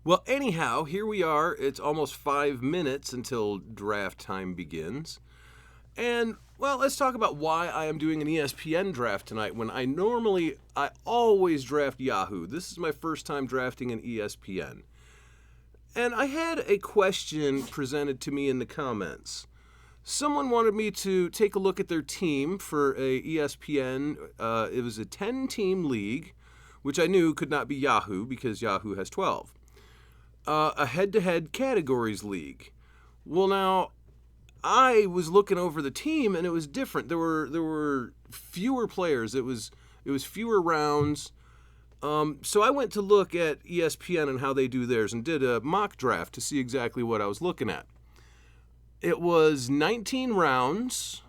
Well, anyhow, here we are. It's almost 5 minutes until draft time begins. And, well, let's talk about why I am doing an ESPN draft tonight when I always draft Yahoo. This is my first time drafting an ESPN. And I had a question presented to me in the comments. Someone wanted me to take a look at their team for a ESPN. It was a 10-team league, which I knew could not be Yahoo because Yahoo has 12. A head-to-head categories league. Well, now, I was looking over the team, and it was different. There were fewer players. It was fewer rounds. So I went to look at ESPN and how they do theirs and did a mock draft to see exactly what I was looking at. It was 19 rounds.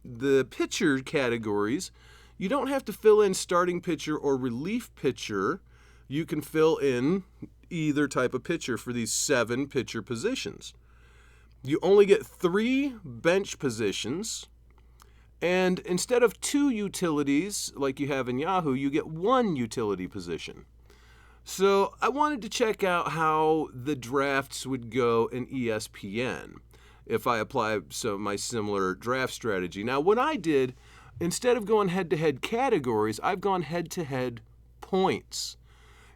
The pitcher categories, you don't have to fill in starting pitcher or relief pitcher. You can fill in either type of pitcher for these 7 pitcher positions. You only get 3 bench positions, and instead of 2 utilities like you have in Yahoo, you get 1 utility position. So I wanted to check out how the drafts would go in ESPN if I apply my similar draft strategy. Now, what I did, instead of going head-to-head categories, I've gone head-to-head points.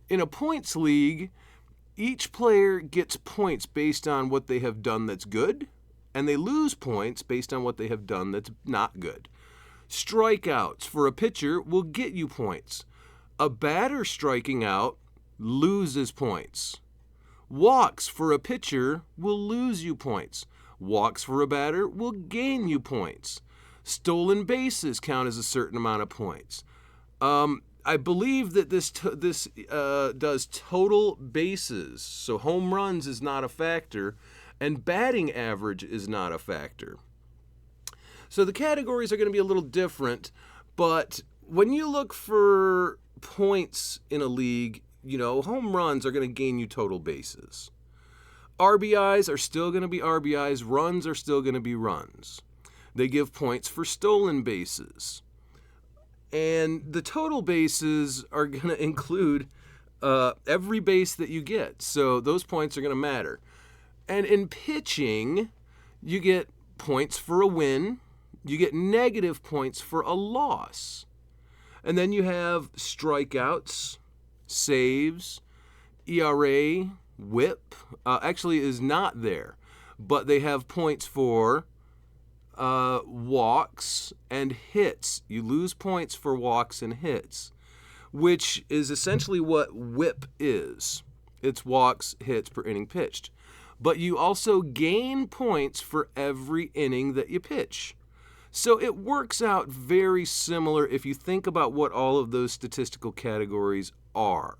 In a points league, each player gets points based on what they have done that's good, and they lose points based on what they have done that's not good. Strikeouts for a pitcher will get you points. A batter striking out loses points. Walks for a pitcher will lose you points. Walks for a batter will gain you points. Stolen bases count as a certain amount of points. I believe that this does total bases, so home runs is not a factor, and batting average is not a factor. So the categories are going to be a little different, but when you look for points in a league, home runs are going to gain you total bases. RBIs are still going to be RBIs, runs are still going to be runs. They give points for stolen bases. And the total bases are going to include every base that you get. So those points are going to matter. And in pitching, you get points for a win. You get negative points for a loss. And then you have strikeouts, saves, ERA, whip. Actually is not there. But they have points for walks and hits. You lose points for walks and hits, which is essentially what whip is. It's walks, hits per inning pitched. But you also gain points for every inning that you pitch. So it works out very similar if you think about what all of those statistical categories are.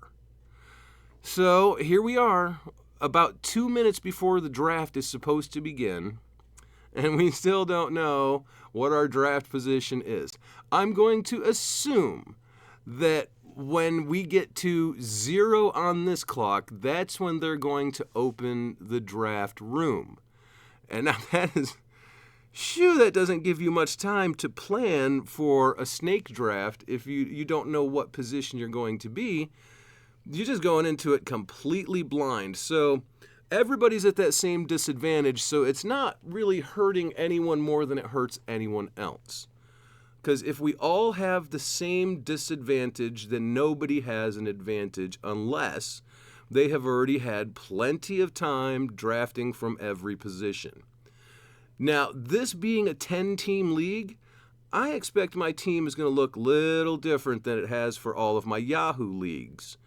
So here we are, about 2 minutes before the draft is supposed to begin, and we still don't know what our draft position is. I'm going to assume that when we get to 0 on this clock, that's when they're going to open the draft room. And now that doesn't give you much time to plan for a snake draft if you don't know what position you're going to be. You're just going into it completely blind. So everybody's at that same disadvantage, so it's not really hurting anyone more than it hurts anyone else. Because if we all have the same disadvantage, then nobody has an advantage unless they have already had plenty of time drafting from every position. Now, this being a 10-team league, I expect my team is going to look a little different than it has for all of my Yahoo leagues.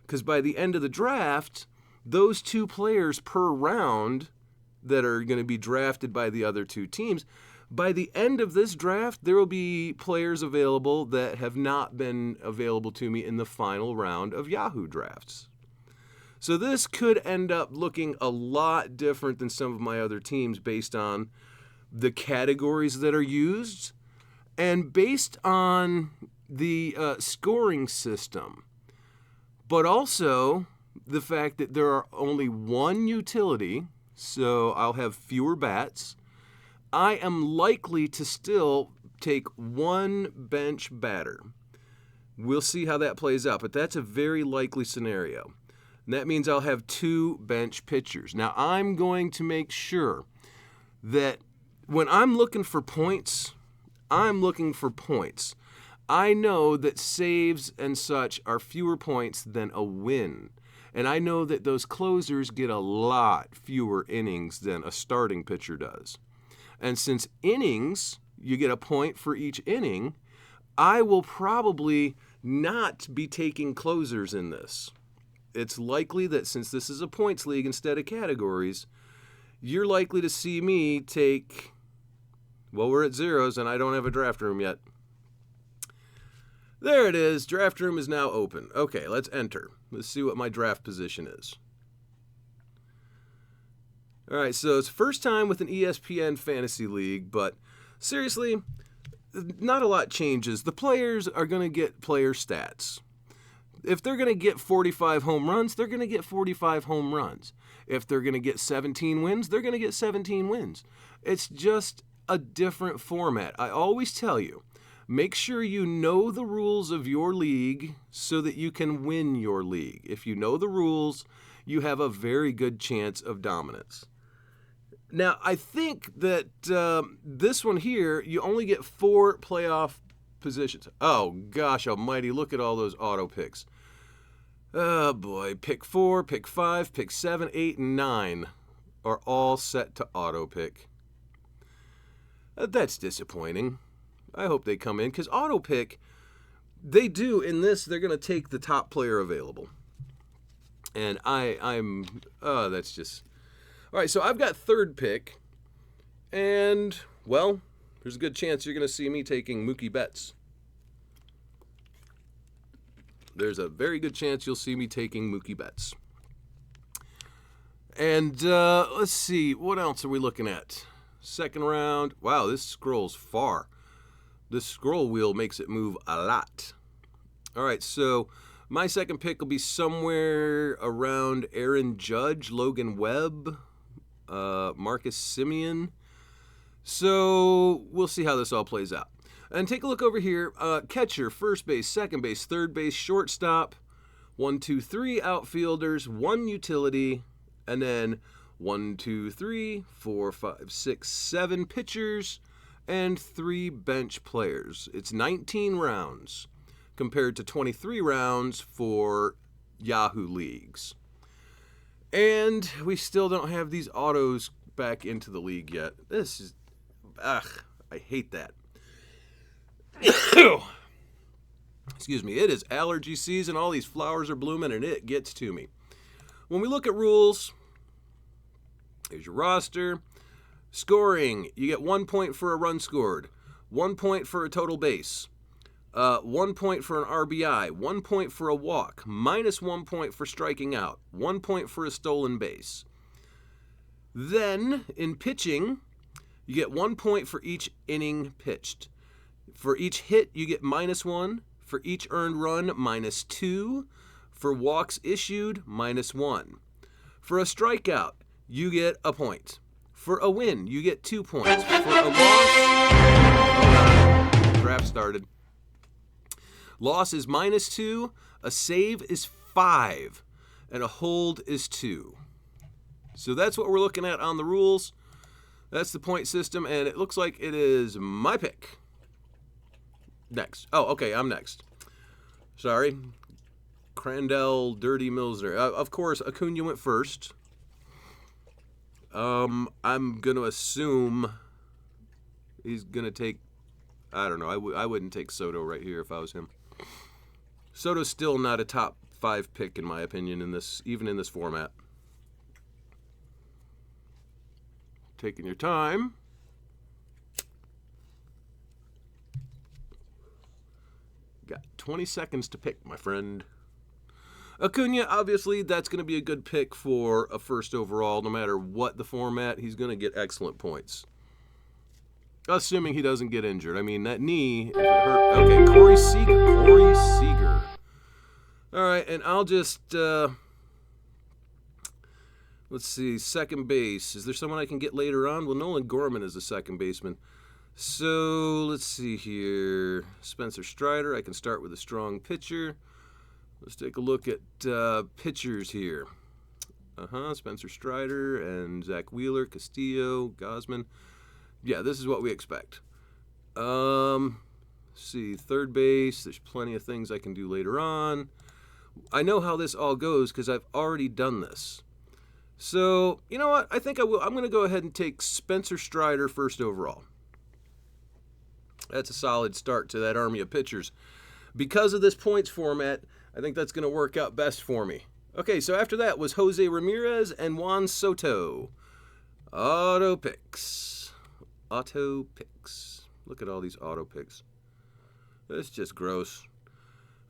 Because by the end of the draft, those 2 players per round that are going to be drafted by the other 2 teams, by the end of this draft, there will be players available that have not been available to me in the final round of Yahoo drafts. So this could end up looking a lot different than some of my other teams based on the categories that are used and based on the scoring system. But also the fact that there are only 1 utility, so I'll have fewer bats. I am likely to still take 1 bench batter. We'll see how that plays out, but that's a very likely scenario. And that means I'll have 2 bench pitchers. Now, I'm going to make sure that when I'm looking for points, I'm looking for points. I know that saves and such are fewer points than a win. And I know that those closers get a lot fewer innings than a starting pitcher does. And since innings, you get a point for each inning, I will probably not be taking closers in this. It's likely that since this is a points league instead of categories, you're likely to see me take, well, we're at zeros and I don't have a draft room yet. There it is. Draft room is now open. Okay, let's enter. Let's see what my draft position is. All right, so it's first time with an ESPN Fantasy League, but seriously, not a lot changes. The players are going to get player stats. If they're going to get 45 home runs, they're going to get 45 home runs. If they're going to get 17 wins, they're going to get 17 wins. It's just a different format. I always tell you, make sure you know the rules of your league so that you can win your league. If you know the rules, you have a very good chance of dominance. Now, I think that this one here, you only get 4 playoff positions. Oh, gosh almighty, look at all those auto picks. Oh, boy. Pick 4, pick 5, pick 7, 8, and 9 are all set to auto pick. That's disappointing. I hope they come in, because auto pick, they do, in this, they're going to take the top player available. And that's just... All right, so I've got 3rd pick, and, well, there's a good chance you're going to see me taking Mookie Betts. There's a very good chance you'll see me taking Mookie Betts. And let's see, what else are we looking at? Second round. Wow, this scrolls far. This scroll wheel makes it move a lot. All right, so my second pick will be somewhere around Aaron Judge, Logan Webb, Marcus Semien. So we'll see how this all plays out. And take a look over here. Catcher, first base, second base, third base, shortstop. 1, 2, 3 outfielders, 1 utility, and then 1, 2, 3, 4, 5, 6, 7 pitchers, and 3 bench players. It's 19 rounds compared to 23 rounds for Yahoo leagues. And we still don't have these autos back into the league yet. This is, I hate that. Excuse me, it is allergy season. All these flowers are blooming and it gets to me. When we look at rules, here's your roster. Scoring, you get 1 point for a run scored, 1 point for a total base, 1 point for an RBI, 1 point for a walk, minus 1 point for striking out, 1 point for a stolen base. Then, in pitching, you get 1 point for each inning pitched. For each hit, you get -1. For each earned run, -2. For walks issued, -1. For a strikeout, you get a point. For a win, you get 2 points. For a loss, draft started. Loss is -2, a save is 5, and a hold is 2. So that's what we're looking at on the rules. That's the point system, and it looks like it is my pick. Next. Oh, okay, I'm next. Sorry. Crandell, Dirty Milsner. Of course, Acuna went first. I'm going to assume he's going to take, I don't know, I wouldn't take Soto right here if I was him. Soto's still not a top 5 pick in my opinion even in this format. Taking your time. Got 20 seconds to pick, my friend. Acuna, obviously, that's going to be a good pick for a first overall. No matter what the format, he's going to get excellent points. Assuming he doesn't get injured. I mean, that knee, if it hurt... Okay, Corey Seager. All right, and I'll just... let's see, second base. Is there someone I can get later on? Well, Nolan Gorman is a second baseman. So, let's see here. Spencer Strider, I can start with a strong pitcher. Let's take a look at pitchers here. Spencer Strider and Zach Wheeler, Castillo, Gosman. Yeah, this is what we expect. Let's see, third base. There's plenty of things I can do later on. I know how this all goes because I've already done this. So, you know what? I think I will. I'm going to go ahead and take Spencer Strider first overall. That's a solid start to that army of pitchers. Because of this points format, I think that's going to work out best for me. Okay, so after that was Jose Ramirez and Juan Soto. Auto picks. Auto picks. Look at all these auto picks. That's just gross.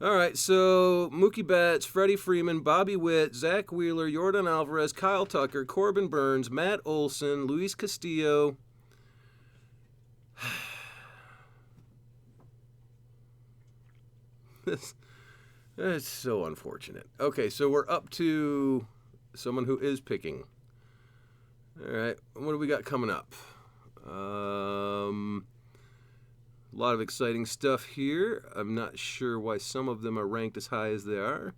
All right, so Mookie Betts, Freddie Freeman, Bobby Witt, Zach Wheeler, Yordan Alvarez, Kyle Tucker, Corbin Burns, Matt Olson, Luis Castillo. That's so unfortunate. Okay, so we're up to someone who is picking. All right, what do we got coming up? A lot of exciting stuff here. I'm not sure why some of them are ranked as high as they are.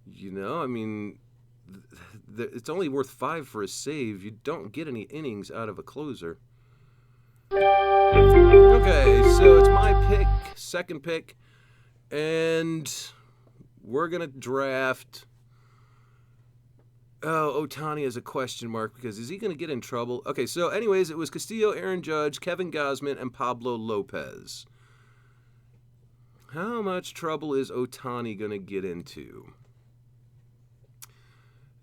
You know, I mean, it's only worth 5 for a save. You don't get any innings out of a closer. Okay, so it's my pick, second pick, and we're going to draft... Oh, Ohtani is a question mark because is he going to get in trouble? Okay, so anyways, it was Castillo, Aaron Judge, Kevin Gausman, and Pablo Lopez. How much trouble is Ohtani going to get into?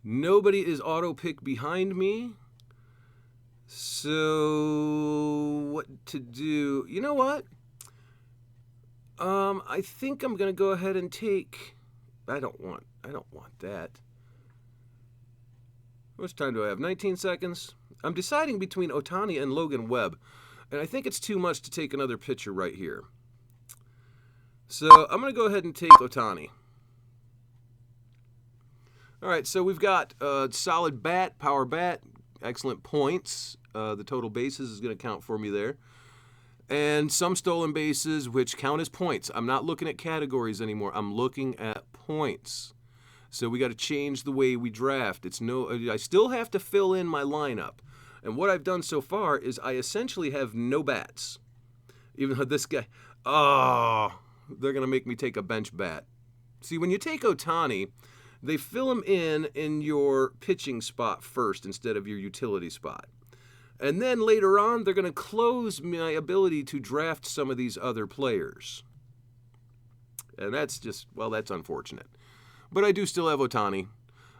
Nobody is auto-pick behind me. So, what to do? You know what? I think I'm going to go ahead and take... I don't want that. How much time do I have? 19 seconds? I'm deciding between Ohtani and Logan Webb, and I think it's too much to take another pitcher right here. So I'm going to go ahead and take Ohtani. All right, so we've got a solid bat, power bat, excellent points. The total bases is going to count for me there. And some stolen bases, which count as points. I'm not looking at categories anymore. I'm looking at points. So we got to change the way we draft. I still have to fill in my lineup. And what I've done so far is I essentially have no bats. Even though this guy, they're going to make me take a bench bat. See, when you take Ohtani, they fill him in your pitching spot first instead of your utility spot. And then later on, they're going to close my ability to draft some of these other players. And that's that's unfortunate. But I do still have Ohtani.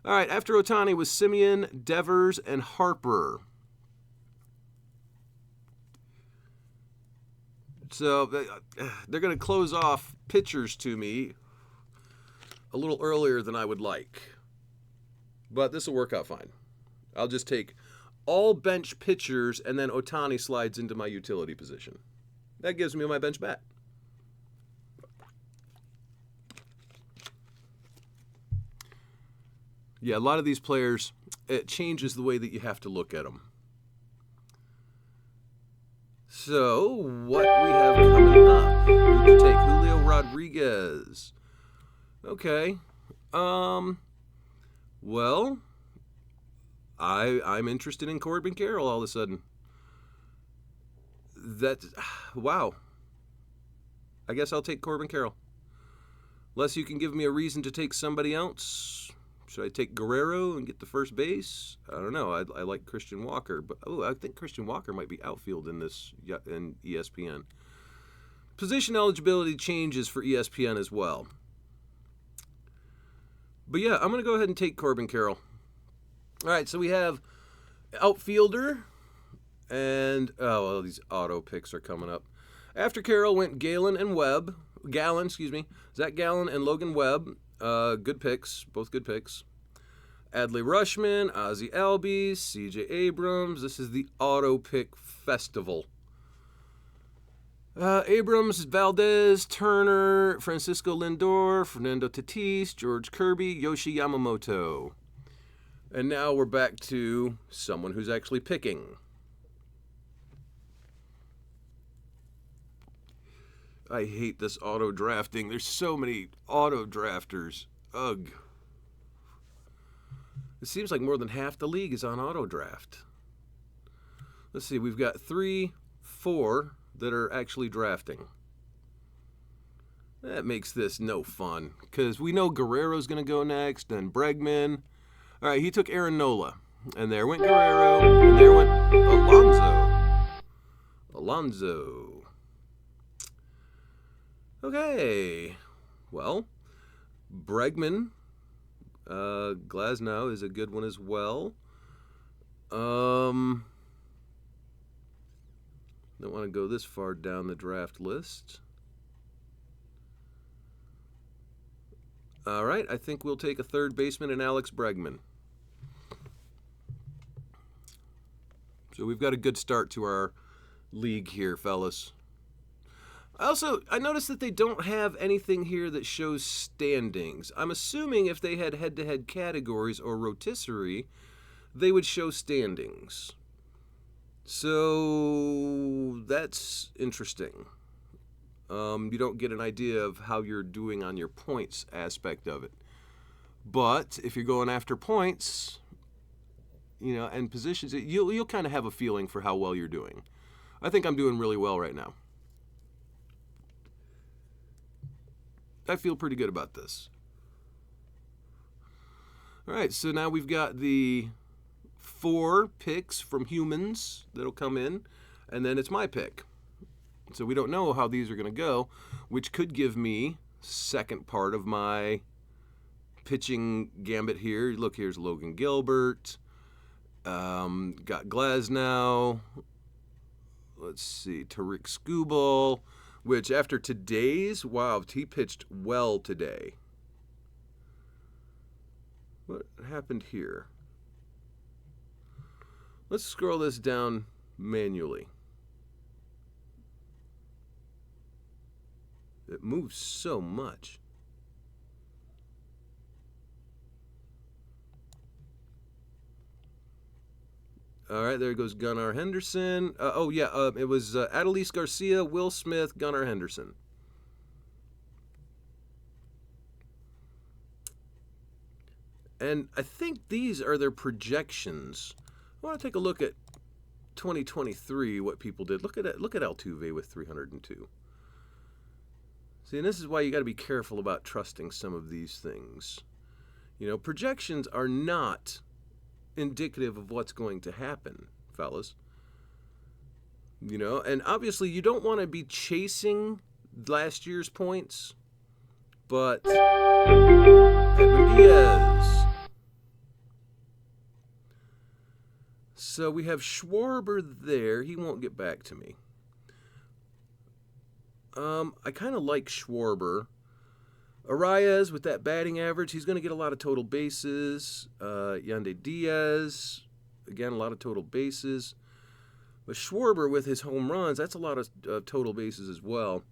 All right, after Ohtani was Simeon, Devers, and Harper. So they're going to close off pitchers to me a little earlier than I would like. But this will work out fine. I'll just take all bench pitchers, and then Ohtani slides into my utility position. That gives me my bench bat. Yeah, a lot of these players, it changes the way that you have to look at them. So, what we have coming up? Who'd you take? Julio Rodriguez. Okay. Well, I'm interested in Corbin Carroll all of a sudden. Wow. I guess I'll take Corbin Carroll. Unless you can give me a reason to take somebody else. Should I take Guerrero and get the first base? I don't know. I like Christian Walker, but I think Christian Walker might be outfield in ESPN. Position eligibility changes for ESPN as well. But yeah, I'm going to go ahead and take Corbin Carroll. All right, so we have outfielder, and these auto picks are coming up. After Carroll went Gallen, Zach Gallen and Logan Webb. Good picks, both good picks. Adley Rutschman, Ozzie Albies, C.J. Abrams. This is the auto pick festival. Abrams, Valdez, Turner, Francisco Lindor, Fernando Tatis, George Kirby, Yoshi Yamamoto. And now we're back to someone who's actually picking. I hate this auto drafting. There's so many auto drafters. Ugh. It seems like more than half the league is on auto draft. Let's see, we've got 3, 4 that are actually drafting. That makes this no fun, because we know Guerrero's going to go next, then Bregman. All right, he took Aaron Nola, and there went Guerrero, and there went Alonso. Okay, well, Bregman, Glasnow is a good one as well. Don't want to go this far down the draft list. All right, I think we'll take a third baseman and Alex Bregman. So we've got a good start to our league here, fellas. I noticed that they don't have anything here that shows standings. I'm assuming if they had head-to-head categories or rotisserie, they would show standings. So that's interesting. You don't get an idea of how you're doing on your points aspect of it. But if you're going after points, and positions, you'll kind of have a feeling for how well you're doing. I think I'm doing really well right now. I feel pretty good about this. All right, so now we've got the 4 picks from humans that'll come in, and then it's my pick. So we don't know how these are going to go, which could give me second part of my pitching gambit here. Look, here's Logan Gilbert. Got Glasnow. Let's see, Tariq Skubal, which after today's, wow, he pitched well today. What happened here? Let's scroll this down manually. It moves so much. All right, there goes Gunnar Henderson. It was Adolis Garcia, Will Smith, Gunnar Henderson. And I think these are their projections. I want to take a look at 2023, what people did. Look at Altuve with 302. See, and this is why you got to be careful about trusting some of these things. Projections are not indicative of what's going to happen, fellas. And obviously you don't want to be chasing last year's points, but Edwin Diaz. So we have Schwarber there. He won't get back to me. I kind of like Schwarber. Arias, with that batting average, he's going to get a lot of total bases. Yandy Diaz, again, a lot of total bases. But Schwarber, with his home runs, that's a lot of total bases as well.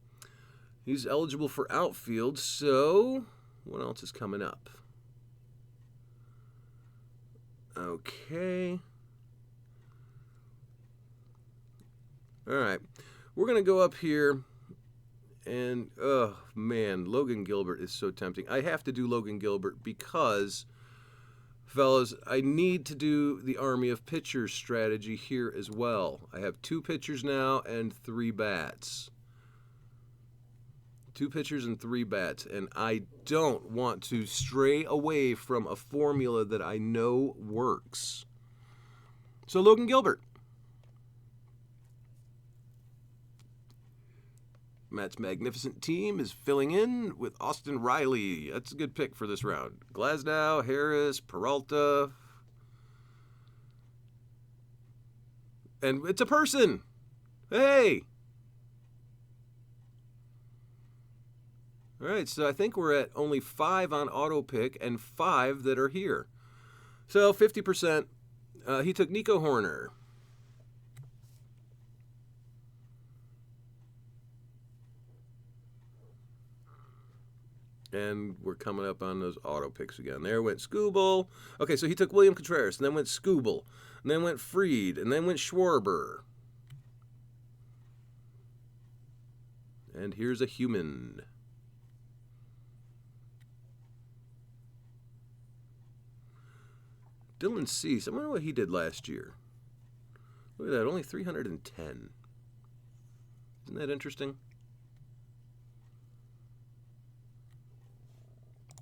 He's eligible for outfield, so what else is coming up? Okay. All right. We're going to go up here. And, oh, man, Logan Gilbert is so tempting. I have to do Logan Gilbert because, fellas, I need to do the Army of Pitchers strategy here as well. I have 2 pitchers now and 3 bats. 2 pitchers and 3 bats. And I don't want to stray away from a formula that I know works. So, Logan Gilbert. Matt's magnificent team is filling in with Austin Riley. That's a good pick for this round. Glasnow, Harris, Peralta. And it's a person. Hey! All right, so I think we're at only 5 on auto pick and 5 that are here. So 50%. He took Nico Horner. And we're coming up on those auto picks again. There went Skubal. Okay, so he took William Contreras, and then went Skubal, and then went Fried, and then went Schwarber. And here's a human. Dylan Cease. I wonder what he did last year. Look at that, only 310. Isn't that interesting?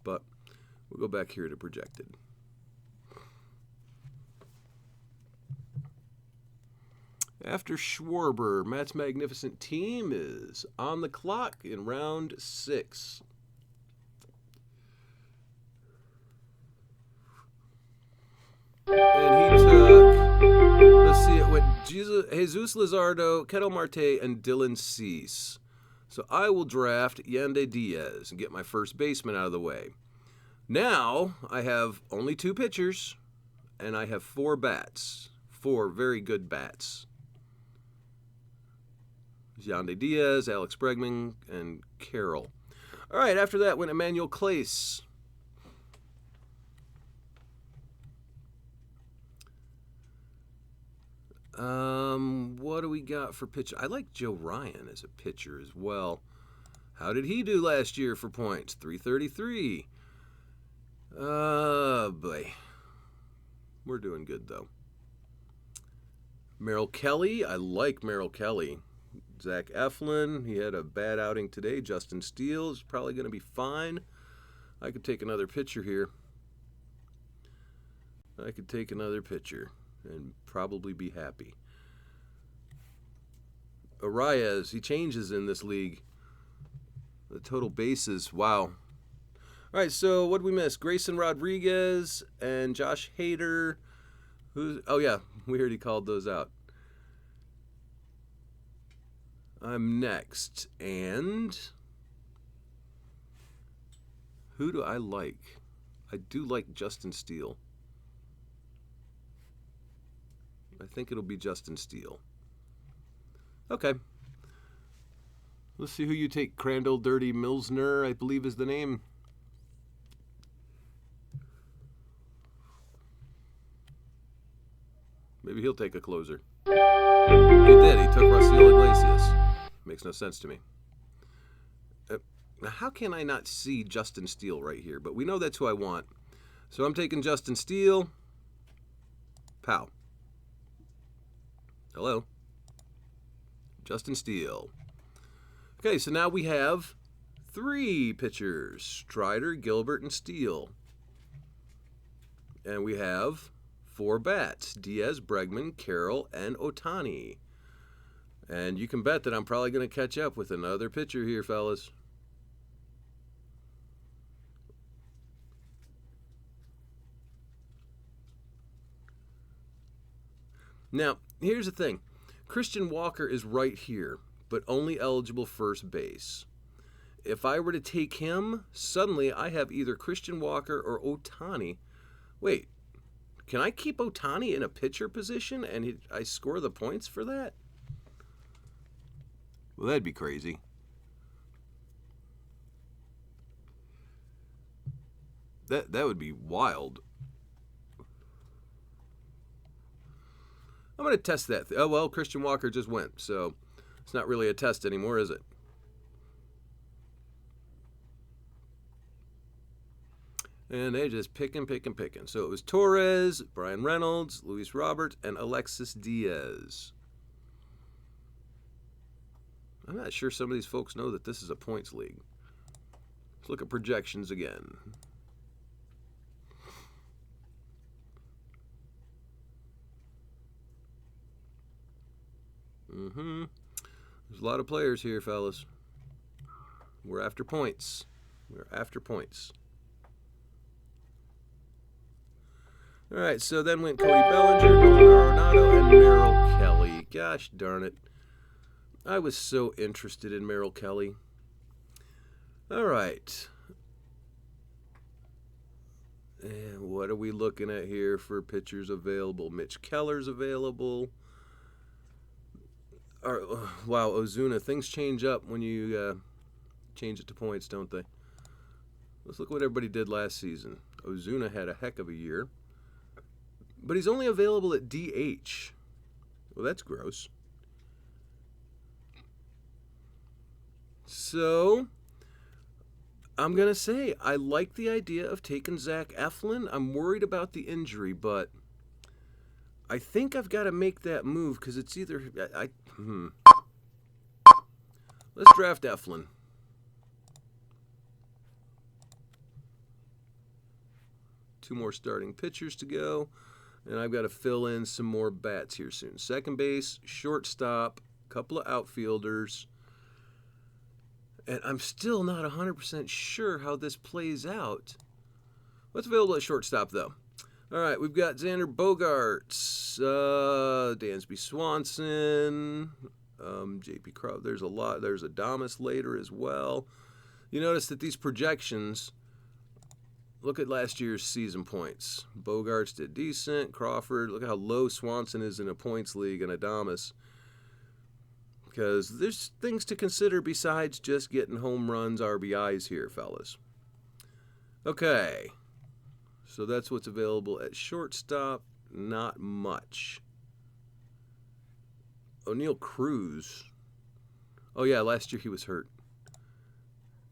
But we'll go back here to projected. After Schwarber, Matt's magnificent team is on the clock in round 6. And he took, let's see, it went Jesus Luzardo, Ketel Marte, and Dylan Cease. So I will draft Yandy Diaz and get my first baseman out of the way. Now I have only 2 pitchers, and I have 4 bats. 4 very good bats. Yandy Diaz, Alex Bregman, and Carroll. All right, after that went Emmanuel Clace. What do we got for pitcher? I like Joe Ryan as a pitcher as well. How did he do last year for points? 333. Boy. We're doing good, though. Merrill Kelly. I like Merrill Kelly. Zach Eflin. He had a bad outing today. Justin Steele is probably going to be fine. I could take another pitcher here. I could take another pitcher and probably be happy. Arias, he changes in this league. The total bases, wow. All right, so what did we miss? Grayson Rodriguez and Josh Hader. Oh, yeah, we already called those out. I'm next, and who do I like? I do like Justin Steele. I think it'll be Justin Steele. Okay. Let's see who you take. Crandall Dirty Milsner, I believe is the name. Maybe he'll take a closer. He did. He took Raciel Iglesias. Makes no sense to me. Now, how can I not see Justin Steele right here? But we know that's who I want. So I'm taking Justin Steele. Pow. Hello. Justin Steele. Okay, so now we have 3 pitchers. Strider, Gilbert, and Steele. And we have 4 bats. Diaz, Bregman, Carroll, and Ohtani. And you can bet that I'm probably going to catch up with another pitcher here, fellas. Now, here's the thing. Christian Walker is right here, but only eligible first base. If I were to take him, suddenly I have either Christian Walker or Ohtani. Wait, can I keep Ohtani in a pitcher position and I score the points for that? Well, that'd be crazy. That would be wild. I'm going to test that. Oh, well, Christian Walker just went, so it's not really a test anymore, is it? And they just picking. So it was Torres, Brian Reynolds, Luis Robert, and Alexis Diaz. I'm not sure some of these folks know that this is a points league. Let's look at projections again. There's a lot of players here, fellas. We're after points. We're after points. All right, so then went Cody Bellinger, Nolan Arenado, and Merrill Kelly. Gosh darn it. I was so interested in Merrill Kelly. All right. And what are we looking at here for pitchers available? Mitch Keller's available. Wow, Ozuna. Things change up when you change it to points, don't they? Let's look at what everybody did last season. Ozuna had a heck of a year. But he's only available at DH. Well, that's gross. So I'm going to say I like the idea of taking Zach Eflin. I'm worried about the injury, but I think I've got to make that move because it's either Let's draft Eflin. Two more starting pitchers to go, and I've got to fill in some more bats here soon. Second base, shortstop, couple of outfielders, and I'm still not 100% sure how this plays out. What's available at shortstop, though? All right, we've got Xander Bogaerts, Dansby Swanson, J.P. Crow. There's a lot. There's Adames later as well. You notice that these projections, look at last year's season points. Bogaerts did decent. Crawford, look at how low Swanson is in a points league, and Adames. Because there's things to consider besides just getting home runs, RBIs here, fellas. Okay. So that's what's available at shortstop. Not much. O'Neal Cruz. Oh, yeah, last year he was hurt.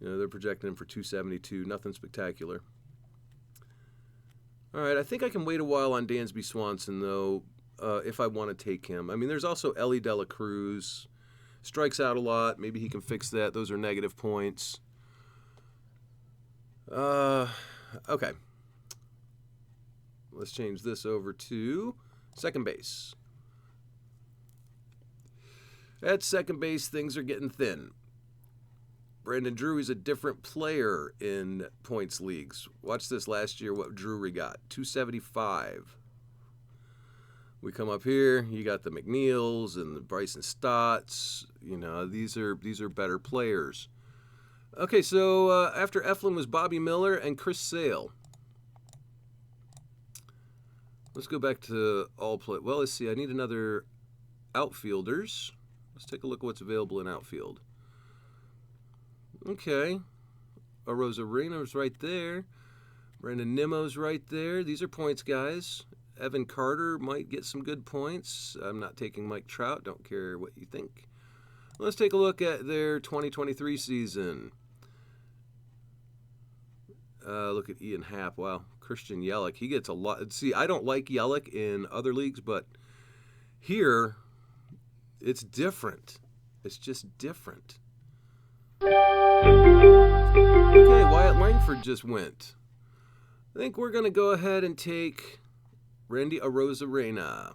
You know, they're projecting him for 272. Nothing spectacular. All right, I think I can wait a while on Dansby Swanson, though, if I want to take him. I mean, there's also Ellie De La Cruz. Strikes out a lot. Maybe he can fix that. Those are negative points. Okay. Let's change this over to second base. At second base, things are getting thin. Brandon Drury's a different player in points leagues. Watch this last year, what Drury got. 275. We come up here, you got the McNeils and the Bryson Stotts. You know, these are better players. Okay, so after Eflin was Bobby Miller and Chris Sale. Let's go back to all play. Well, let's see. I need another outfielders. Let's take a look at what's available in outfield. Okay. Arozareno's right there. Brandon Nimmo's right there. These are points guys. Evan Carter might get some good points. I'm not taking Mike Trout. Don't care what you think. Let's take a look at their 2023 season. Look at Ian Happ. Wow. Christian Yelich. He gets a lot. See, I don't like Yelich in other leagues, but here it's different. It's just different. Okay, Wyatt Langford just went. I think we're going to go ahead and take Randy Arozarena.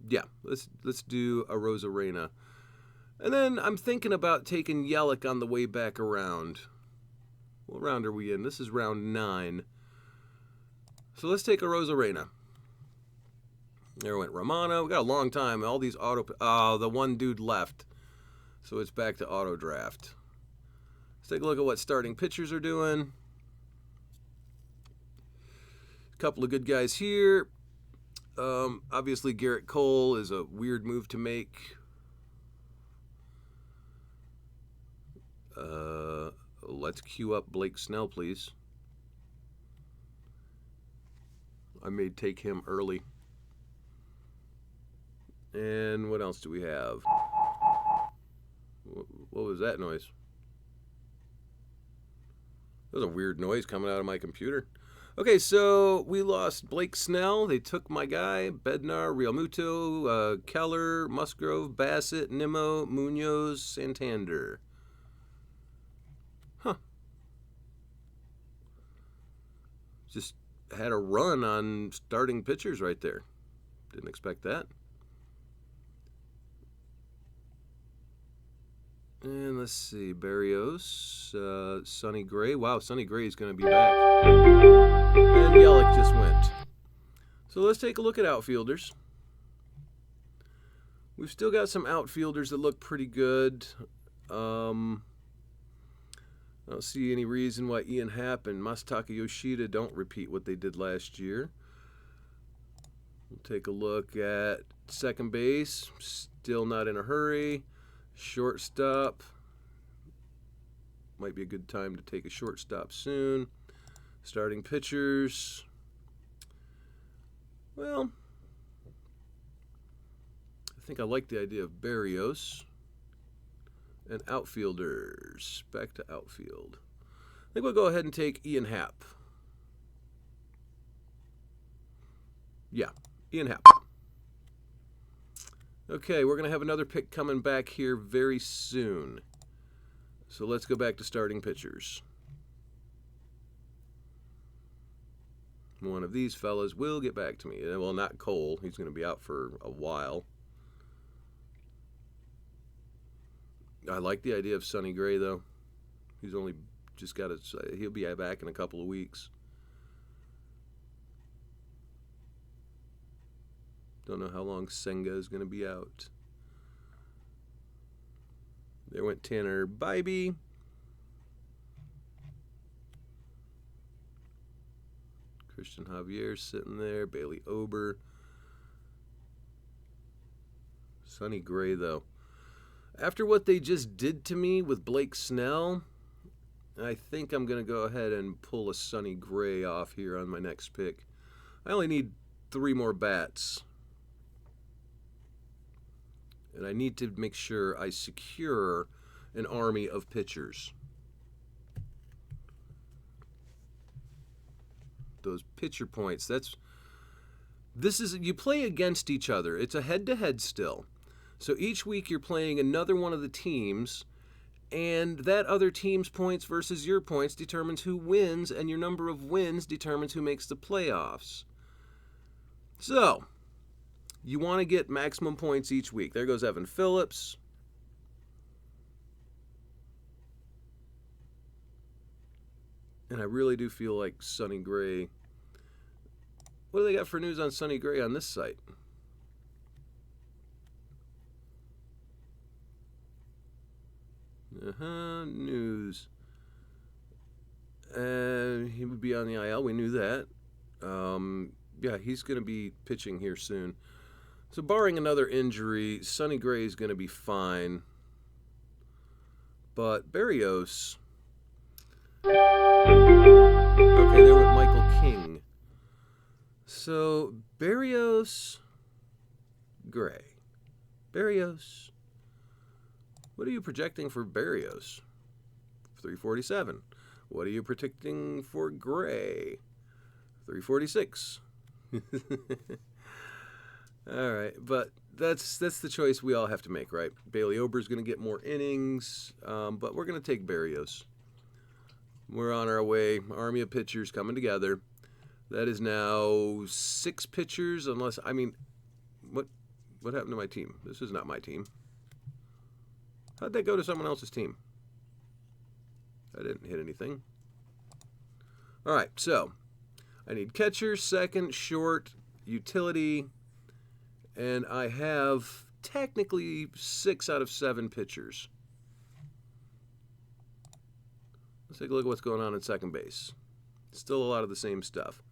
Yeah, let's do Arozarena. And then I'm thinking about taking Yelich on the way back around. What round are we in? This is round 9. So let's take Arozarena. There went Romano. We got a long time. All these auto... Oh, the one dude left. So it's back to auto draft. Let's take a look at what starting pitchers are doing. A couple of good guys here. Obviously, Garrett Cole is a weird move to make. Let's queue up Blake Snell, please. I may take him early. And what else do we have? What was that noise? That was a weird noise coming out of my computer. Okay, so we lost Blake Snell. They took my guy, Bednar, Realmuto, Keller, Musgrove, Bassett, Nimmo, Munoz, Santander. Huh. Just had a run on starting pitchers right there. Didn't expect that. And let's see, Barrios, Sonny Gray. Wow, Sonny Gray is going to be back. And Yelich just went. So let's take a look at outfielders. We've still got some outfielders that look pretty good. I don't see any reason why Ian Happ and Masataka Yoshida don't repeat what they did last year. We'll take a look at second base. Still not in a hurry. Shortstop. Might be a good time to take a shortstop soon. Starting pitchers. Well, I think I like the idea of Barrios. And outfielders. Back to outfield. I think we'll go ahead and take Ian Happ. Yeah, Ian Happ. Okay, we're going to have another pick coming back here very soon. So let's go back to starting pitchers. One of these fellas will get back to me. Well, not Cole. He's going to be out for a while. I like the idea of Sonny Gray, though. He's only just got to... He'll be back in a couple of weeks. Don't know how long Senga is going to be out. There went Tanner Bybee. Christian Javier sitting there. Bailey Ober. Sonny Gray, though. After what they just did to me with Blake Snell, I think I'm going to go ahead and pull a Sonny Gray off here on my next pick. I only need 3 more bats. And I need to make sure I secure an army of pitchers. Those pitcher points, you play against each other. It's a head-to-head still. So each week you're playing another one of the teams, and that other team's points versus your points determines who wins, and your number of wins determines who makes the playoffs. So, you want to get maximum points each week. There goes Evan Phillips. And I really do feel like Sonny Gray. What do they got for news on Sonny Gray on this site? News. He would be on the IL. We knew that. Yeah, he's going to be pitching here soon. So barring another injury, Sonny Gray is going to be fine. But Berrios... Okay, there went Michael King. So, Berrios... Gray. Berrios... What are you projecting for Berrios? 347. What are you predicting for Gray? 346. All right, but that's the choice we all have to make, right? Bailey Ober's going to get more innings, but we're going to take Berrios. We're on our way. Army of pitchers coming together. That is now 6 pitchers, unless, I mean, what happened to my team? This is not my team. How'd that go to someone else's team? I didn't hit anything. All right, so I need catcher, second, short, utility, and I have technically 6 out of 7 pitchers. Let's take a look at what's going on in second base. Still a lot of the same stuff.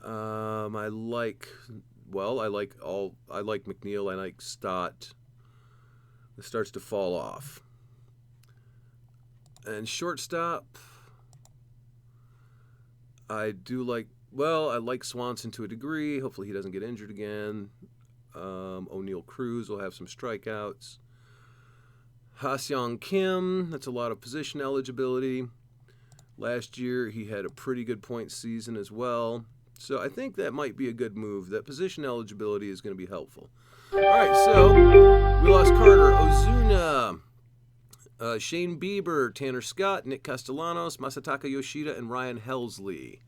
I like McNeil, I like Stott. It starts to fall off. And shortstop, I like Swanson to a degree. Hopefully he doesn't get injured again. O'Neal Cruz will have some strikeouts. Ha-Seong Kim, that's a lot of position eligibility. Last year he had a pretty good point season as well. So I think that might be a good move. That position eligibility is going to be helpful. All right, so we lost Carter Ozuna, Shane Bieber, Tanner Scott, Nick Castellanos, Masataka Yoshida, and Ryan Helsley.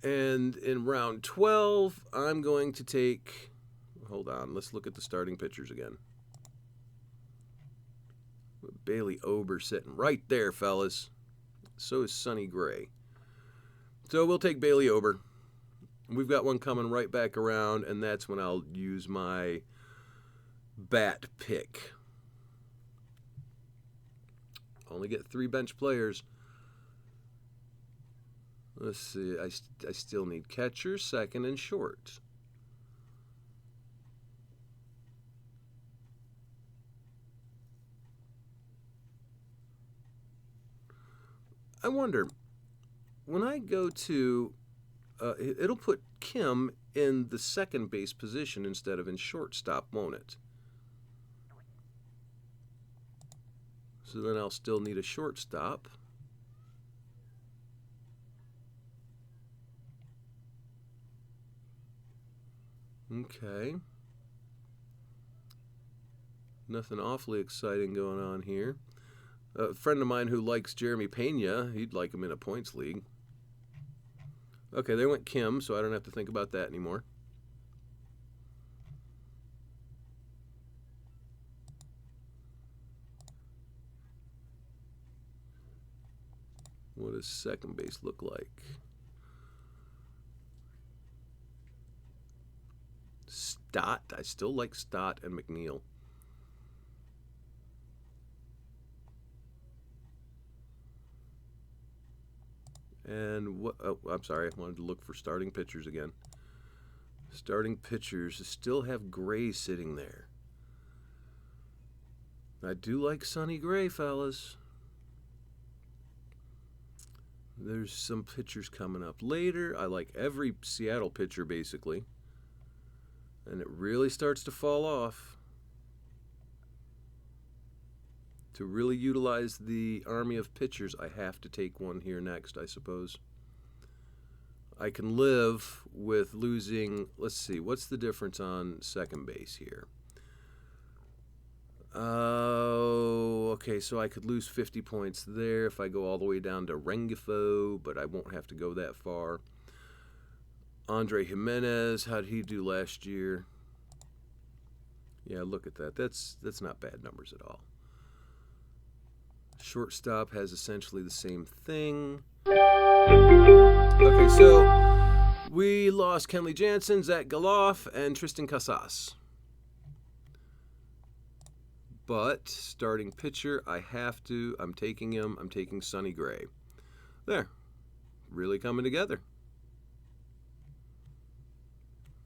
And in round 12, I'm going to take... Hold on, let's look at the starting pitchers again. Bailey Ober sitting right there, fellas. So is Sonny Gray. So we'll take Bailey Ober. We've got one coming right back around, and that's when I'll use my bat pick. Only get 3 bench players. Let's see. I still need catcher, second, and short. I wonder, when I go to... it'll put Kim in the second base position instead of in shortstop, won't it? So then I'll still need a shortstop. Okay. Nothing awfully exciting going on here. A friend of mine who likes Jeremy Pena, he'd like him in a points league. Okay, there went Kim, so I don't have to think about that anymore. What does second base look like? Stott. I still like Stott and McNeil. And what? Oh, I'm sorry. I wanted to look for starting pitchers again. Starting pitchers still have Gray sitting there. I do like Sonny Gray, fellas. There's some pitchers coming up later. I like every Seattle pitcher, basically. And it really starts to fall off. To really utilize the army of pitchers, I have to take one here next, I suppose. I can live with losing, let's see, what's the difference on second base here? Oh, okay, so I could lose 50 points there if I go all the way down to Rengifo, but I won't have to go that far. Andre Jimenez, how'd he do last year? Yeah, look at that. That's not bad numbers at all. Shortstop has essentially the same thing. Okay, so we lost Kenley Jansen, Zach Galoff, and Tristan Casas. But starting pitcher, I'm taking him. I'm taking Sonny Gray. There. Really coming together.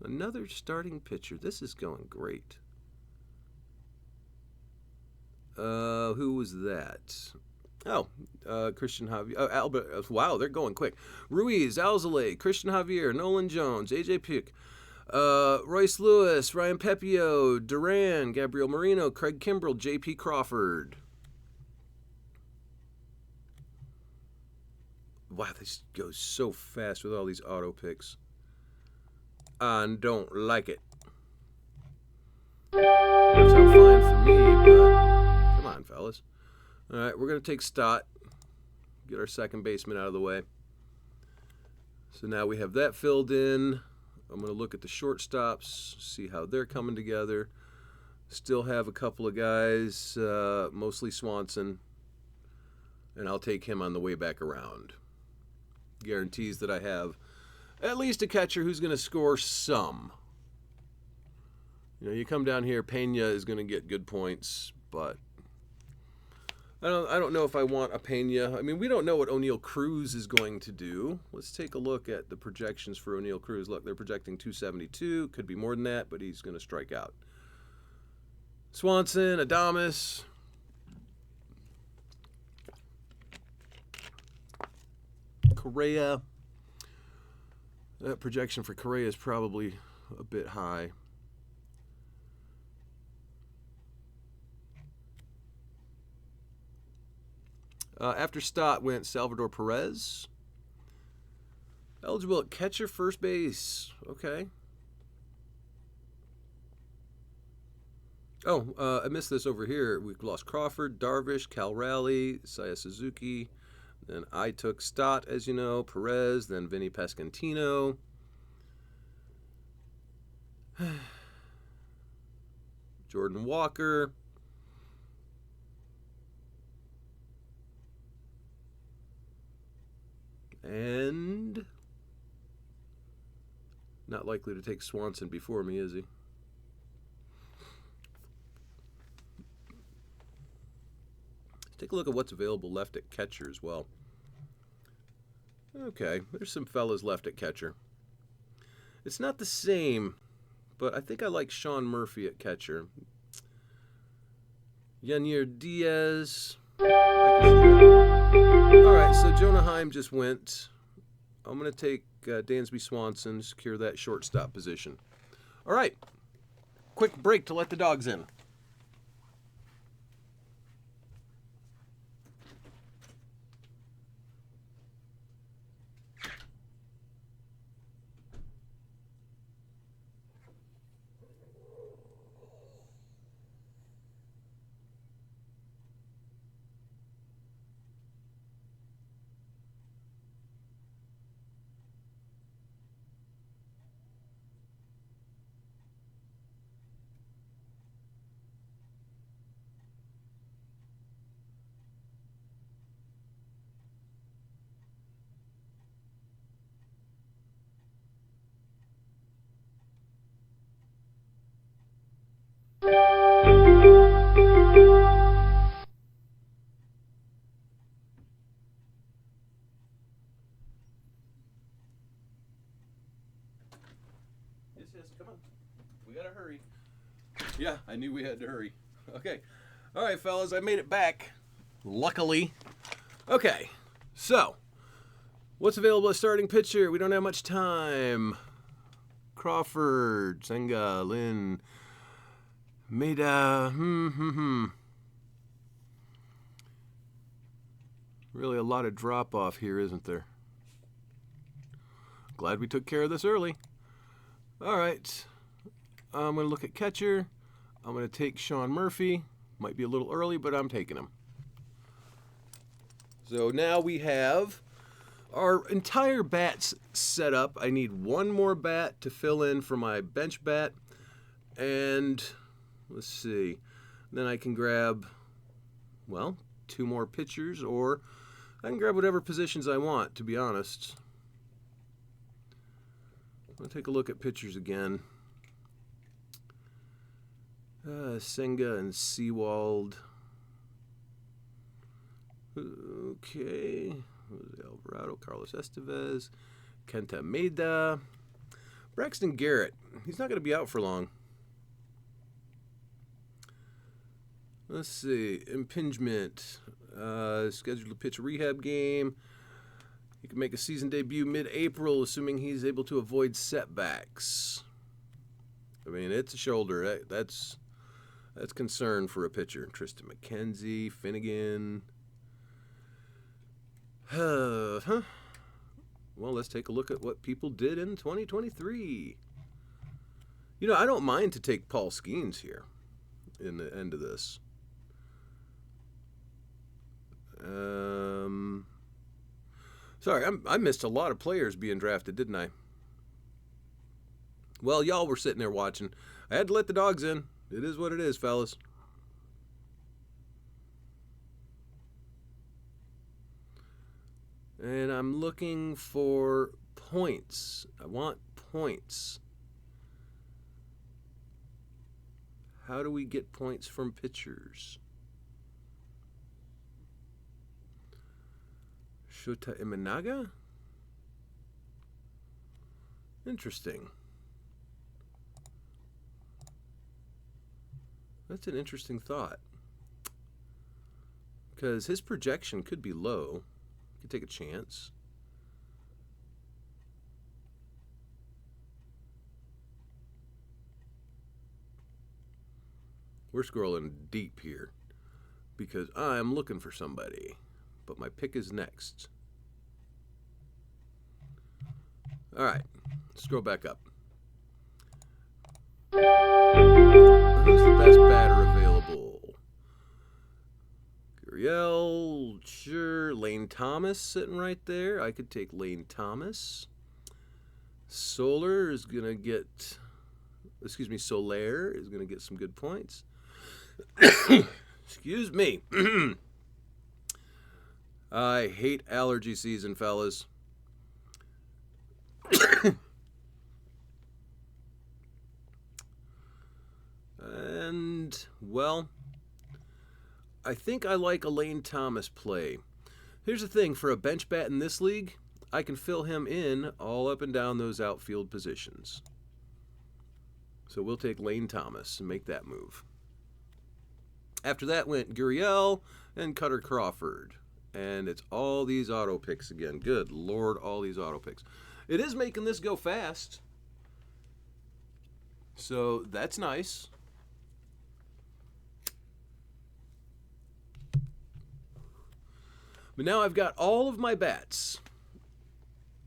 Another starting pitcher. This is going great. Who was that? Oh, Christian Javier. Albert. Wow, they're going quick. Ruiz, Alzolay, Christian Javier, Nolan Jones, AJ Pick, Royce Lewis, Ryan Pepio, Duran, Gabriel Marino, Craig Kimbrell, J.P. Crawford. Wow, this goes so fast with all these auto picks. I don't like it. Works out fine for me, but come on, fellas. All right, we're going to take Stott, get our second baseman out of the way. So now we have that filled in. I'm going to look at the shortstops, see how they're coming together. Still have a couple of guys, mostly Swanson, and I'll take him on the way back around. Guarantees that I have at least a catcher who's going to score some. You know, you come down here, Pena is going to get good points, but I don't know if I want a Pena. I mean, we don't know what O'Neal Cruz is going to do. Let's take a look at the projections for O'Neal Cruz. Look, they're projecting 272. Could be more than that, but he's going to strike out. Swanson, Adames. Correa. That projection for Correa is probably a bit high. After Stott went Salvador Perez. Eligible at catcher, first base. Okay. Oh, I missed this over here. We've lost Crawford, Darvish, Cal Raleigh, Saya Suzuki. Then I took Stott, as you know, Perez, then Vinny Pascantino. Jordan Walker. And not likely to take Swanson before me, is he? Let's take a look at what's available left at catcher as well. Okay, there's some fellas left at catcher. It's not the same, but I think I like Sean Murphy at catcher. Yanier Diaz. All right, so Jonah Heim just went. I'm going to take Dansby Swanson, secure that shortstop position. All right, quick break to let the dogs in. Yeah, I knew we had to hurry. Okay. All right, fellas, I made it back. Luckily. Okay, so what's available as starting pitcher? We don't have much time. Crawford, Senga, Lin, Maeda. Really a lot of drop off here, isn't there? Glad we took care of this early. All right. I'm going to look at catcher. I'm going to take Sean Murphy. Might be a little early, but I'm taking him. So now we have our entire bats set up. I need one more bat to fill in for my bench bat. And let's see. Then I can grab, well, 2 more pitchers, or I can grab whatever positions I want, to be honest. I'll take a look at pitchers again. Senga and Seawald. Okay. Alvarado, Carlos Estevez, Kenta Maeda. Braxton Garrett. He's not going to be out for long. Let's see. Impingement. Scheduled to pitch a rehab game. He can make a season debut mid-April, assuming he's able to avoid setbacks. I mean, it's a shoulder. That's concern for a pitcher. Tristan McKenzie, Finnegan. Well, let's take a look at what people did in 2023. You know, I don't mind to take Paul Skeens here in the end of this. Sorry, I missed a lot of players being drafted, didn't I? Well, y'all were sitting there watching. I had to let the dogs in. It is what it is, fellas. And I'm looking for points. I want points. How do we get points from pitchers? Shota Imanaga? Interesting. That's an interesting thought. Because his projection could be low. Could take a chance. We're scrolling deep here because I'm looking for somebody, but my pick is next. All right, scroll back up. Who's the best batter available? Gurriel, sure. Lane Thomas sitting right there. I could take Lane Thomas. Soler is going to get some good points. Excuse me. I hate allergy season, fellas. And, well, I think I like a Lane Thomas play. Here's the thing, for a bench bat in this league, I can fill him in all up and down those outfield positions. So we'll take Lane Thomas and make that move. After that went Gurriel and Cutter Crawford. And it's all these auto picks again. Good Lord, all these auto picks. It is making this go fast. So that's nice. But now I've got all of my bats.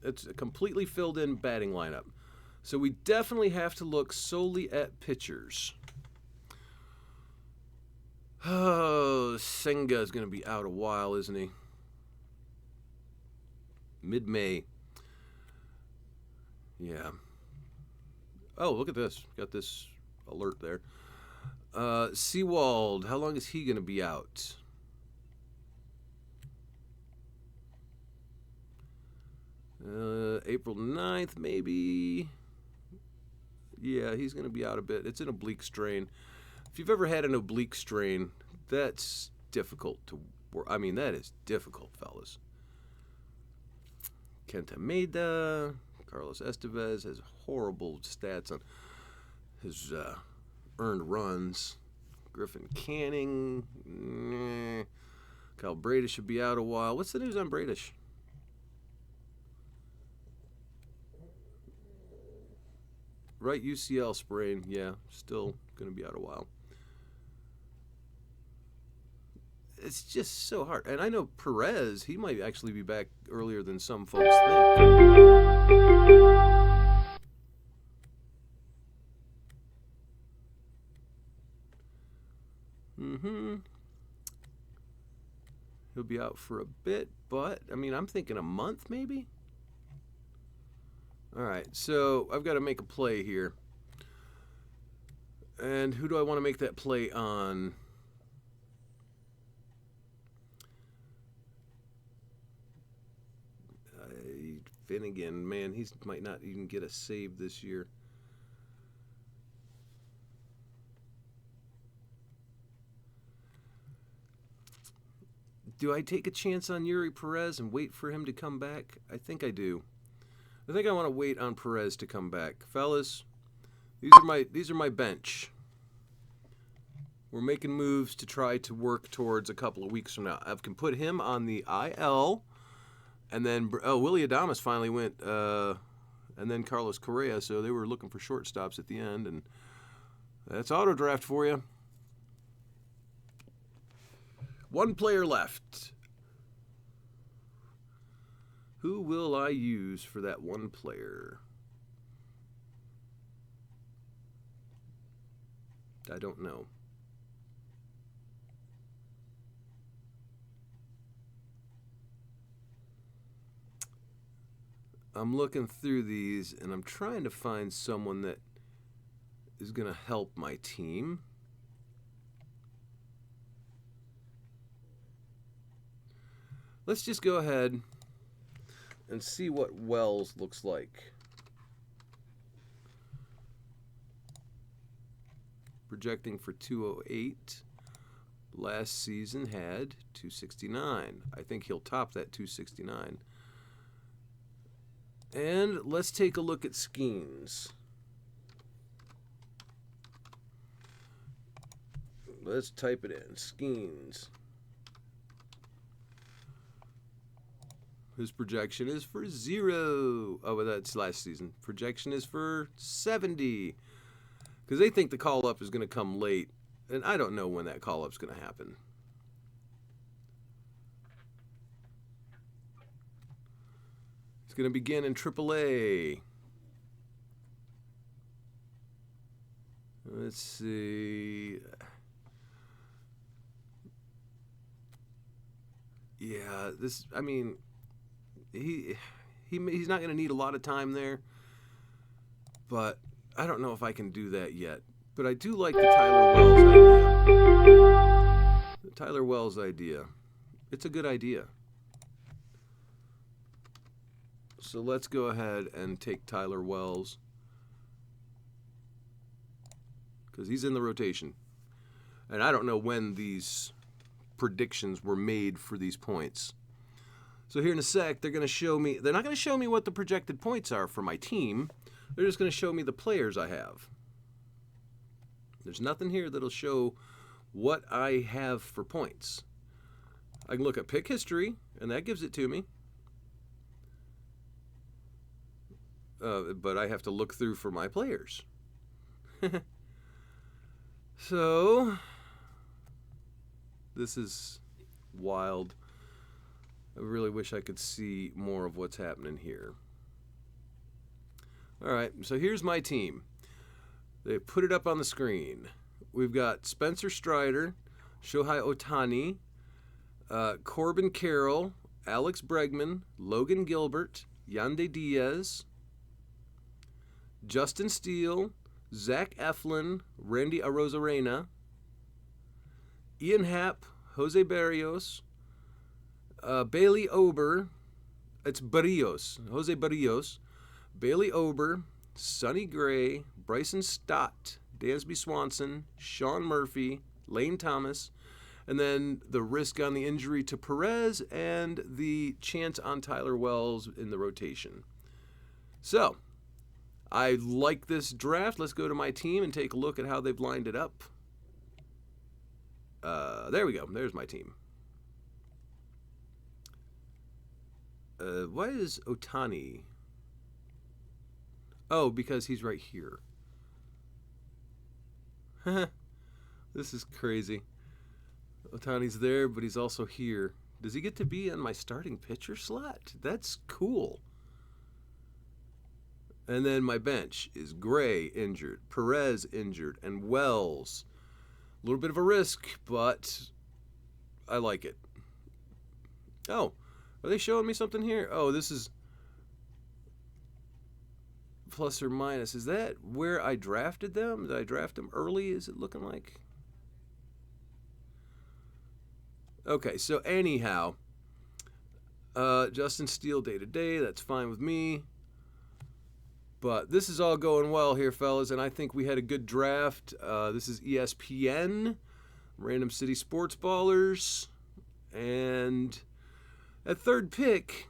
It's a completely filled in batting lineup. So we definitely have to look solely at pitchers. Oh, Senga is going to be out a while, isn't he? Mid-May. Yeah. Oh, look at this. Got this alert there. Seawald, how long is he going to be out? April 9th, maybe. Yeah, he's going to be out a bit. It's an oblique strain. If you've ever had an oblique strain, that's difficult to work. I mean, that is difficult, fellas. Kenta Maeda, Carlos Estevez has horrible stats on his earned runs. Griffin Canning. Nah. Kyle Bradish should be out a while. What's the news on Bradish? Right UCL sprain. Yeah, still going to be out a while. It's just so hard. And I know Perez, he might actually be back earlier than some folks think. He'll be out for a bit, but, I mean, I'm thinking a month maybe? All right, so I've got to make a play here. And who do I want to make that play on? Finnegan, man, he might not even get a save this year. Do I take a chance on Yuri Perez and wait for him to come back? I think I do. I think I want to wait on Perez to come back. Fellas, these are my bench. We're making moves to try to work towards a couple of weeks from now. I can put him on the IL, and then Willie Adames finally went, and then Carlos Correa. So they were looking for shortstops at the end, and that's auto draft for you. One player left. Who will I use for that one player? I don't know. I'm looking through these, and I'm trying to find someone that is going to help my team. Let's just go ahead and see what Wells looks like. Projecting for 208. Last season had 269. I think he'll top that 269. And let's take a look at Skeens. Let's type it in. Skeens. His projection is for 0. Oh, but that's last season. Projection is for 70. Because they think the call-up is going to come late. And I don't know when that call-up is going to happen. It's going to begin in AAA. Let's see. Yeah, I mean, he's not going to need a lot of time there, but I don't know if I can do that yet. But I do like the Tyler Wells idea. The Tyler Wells idea. It's a good idea. So let's go ahead and take Tyler Wells, because he's in the rotation. And I don't know when these predictions were made for these points. So here in a sec, they're going to show me, they're not going to show me what the projected points are for my team. They're just going to show me the players I have. There's nothing here that'll show what I have for points. I can look at pick history, and that gives it to me. But I have to look through for my players. So, this is wild. I really wish I could see more of what's happening here. All right, so here's my team. They put it up on the screen. We've got Spencer Strider, Shohei Ohtani, Corbin Carroll, Alex Bregman, Logan Gilbert, Yandy Diaz, Justin Steele, Zach Eflin, Randy Arozarena, Ian Happ, Jose Barrios, Bailey Ober, it's Barrios, Jose Barrios, Bailey Ober, Sonny Gray, Bryson Stott, Dansby Swanson, Sean Murphy, Lane Thomas, and then the risk on the injury to Perez and the chance on Tyler Wells in the rotation. So, I like this draft. Let's go to my team and take a look at how they've lined it up. There we go. There's my team. Why is Otani? Oh, because he's right here. This is crazy. Otani's there, but he's also here. Does he get to be on my starting pitcher slot? That's cool. And then my bench is Gray injured, Perez injured, and Wells. A little bit of a risk, but I like it. Oh, are they showing me something here? Oh, this is plus or minus. Is that where I drafted them? Did I draft them early? Is it looking like? Okay, so anyhow, Justin Steele day to day. That's fine with me. But this is all going well here, fellas, and I think we had a good draft. This is ESPN, Random City Sports Ballers, and at third pick,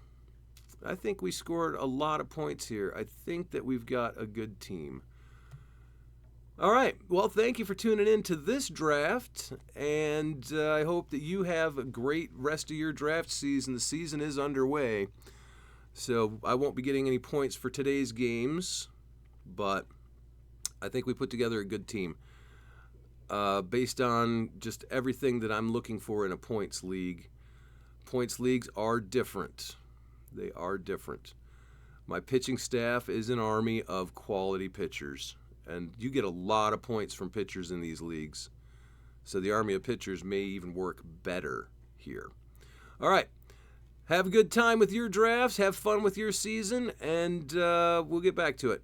I think we scored a lot of points here. I think that we've got a good team. All right, well, thank you for tuning in to this draft, and I hope that you have a great rest of your draft season. The season is underway. So I won't be getting any points for today's games, but I think we put together a good team based on just everything that I'm looking for in a points league. Points leagues are different. They are different. My pitching staff is an army of quality pitchers, and you get a lot of points from pitchers in these leagues. So the army of pitchers may even work better here. All right. Have a good time with your drafts. Have fun with your season, and we'll get back to it.